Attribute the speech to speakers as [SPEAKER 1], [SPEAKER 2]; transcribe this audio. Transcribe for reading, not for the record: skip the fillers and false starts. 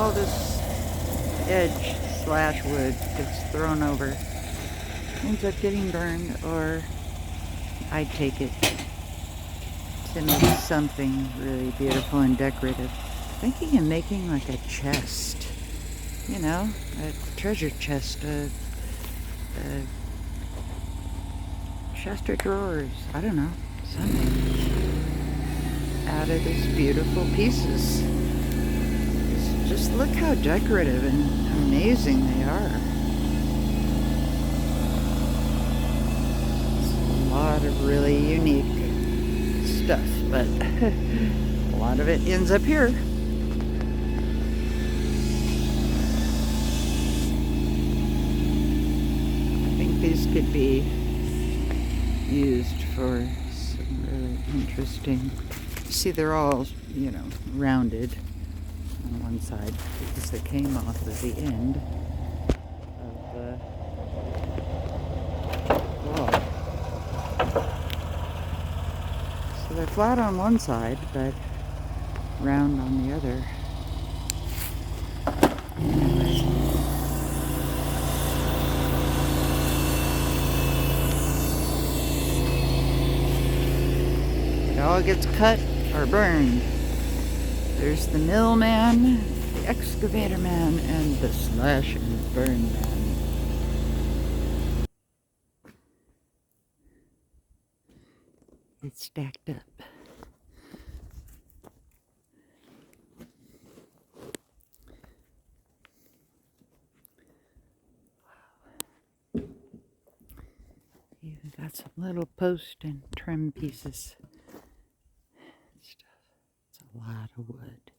[SPEAKER 1] all this edge slash wood gets thrown over, ends up getting burned, or I take it to make something really beautiful and decorative. Thinking of making like a chest, you know, a treasure chest, a chest of drawers, I don't know, something out of these beautiful pieces. Just look how decorative and amazing they are. It's a lot of really unique stuff, but a lot of it ends up here. I think these could be used for some really interesting. See, they're all, you know, rounded on one side because they came off of the end of the wall. So they're flat on one side, but round on the other. Anyway. It all gets cut or burned. There's the mill man, the excavator man, and the slash and burn man. It's stacked up. Wow. Even got some little post and trim pieces. Stuff. It's a lot of wood.